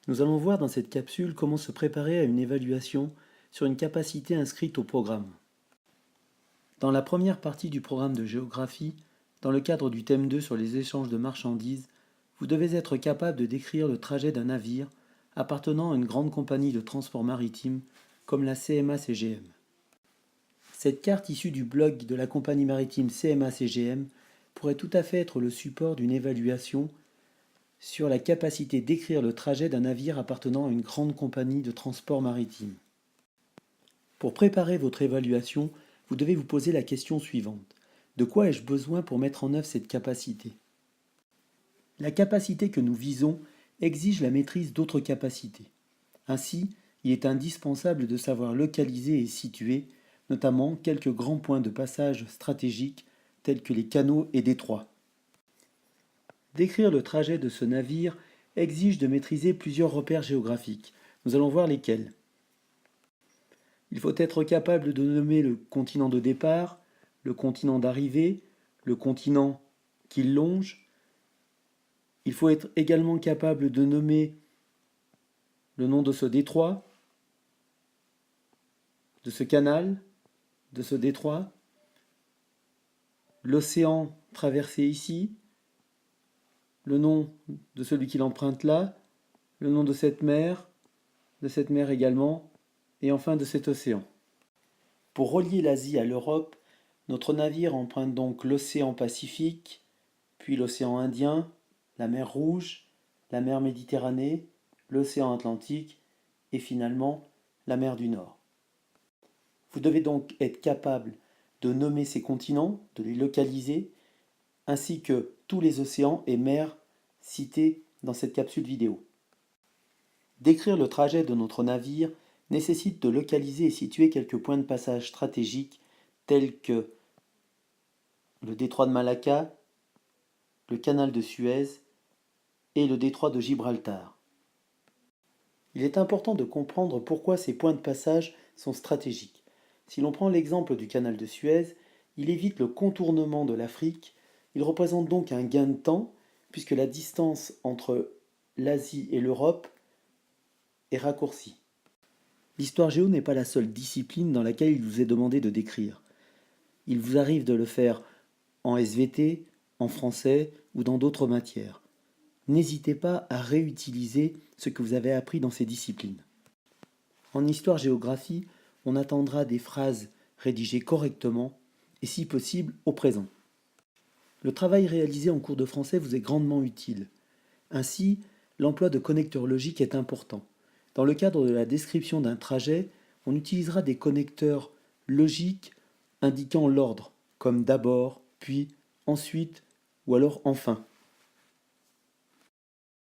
Nous allons voir dans cette capsule comment se préparer à une évaluation sur une capacité inscrite au programme. Dans la première partie du programme de géographie, dans le cadre du thème 2 sur les échanges de marchandises, vous devez être capable de décrire le trajet d'un navire appartenant à une grande compagnie de transport maritime comme la CMA-CGM. Cette carte issue du blog de la compagnie maritime CMA-CGM pourrait tout à fait être le support d'une évaluation sur la capacité d'écrire le trajet d'un navire appartenant à une grande compagnie de transport maritime. Pour préparer votre évaluation, vous devez vous poser la question suivante. De quoi ai-je besoin pour mettre en œuvre cette capacité? La capacité que nous visons exige la maîtrise d'autres capacités. Ainsi, il est indispensable de savoir localiser et situer, notamment quelques grands points de passage stratégiques tels que les canaux et détroits. Décrire le trajet de ce navire exige de maîtriser plusieurs repères géographiques. Nous allons voir lesquels. Il faut être capable de nommer le continent de départ, le continent d'arrivée, le continent qu'il longe. Il faut être également capable de nommer le nom de ce détroit, de ce canal, de ce détroit, l'océan traversé ici, le nom de celui qui l'emprunte là, le nom de cette mer également, et enfin de cet océan. Pour relier l'Asie à l'Europe, notre navire emprunte donc l'océan Pacifique, puis l'océan Indien, la mer Rouge, la mer Méditerranée, l'océan Atlantique et finalement la mer du Nord. Vous devez donc être capable de nommer ces continents, de les localiser, ainsi que tous les océans et mers cités dans cette capsule vidéo. Décrire le trajet de notre navire nécessite de localiser et situer quelques points de passage stratégiques tels que le détroit de Malacca, le canal de Suez et le détroit de Gibraltar. Il est important de comprendre pourquoi ces points de passage sont stratégiques. Si l'on prend l'exemple du canal de Suez, il évite le contournement de l'Afrique, il représente donc un gain de temps puisque la distance entre l'Asie et l'Europe est raccourcie. L'histoire géo n'est pas la seule discipline dans laquelle il vous est demandé de décrire. Il vous arrive de le faire en SVT, en français ou dans d'autres matières. N'hésitez pas à réutiliser ce que vous avez appris dans ces disciplines. En histoire-géographie, on attendra des phrases rédigées correctement et si possible au présent. Le travail réalisé en cours de français vous est grandement utile. Ainsi, l'emploi de connecteurs logiques est important. Dans le cadre de la description d'un trajet, on utilisera des connecteurs logiques indiquant l'ordre, comme d'abord, puis, ensuite ou alors enfin.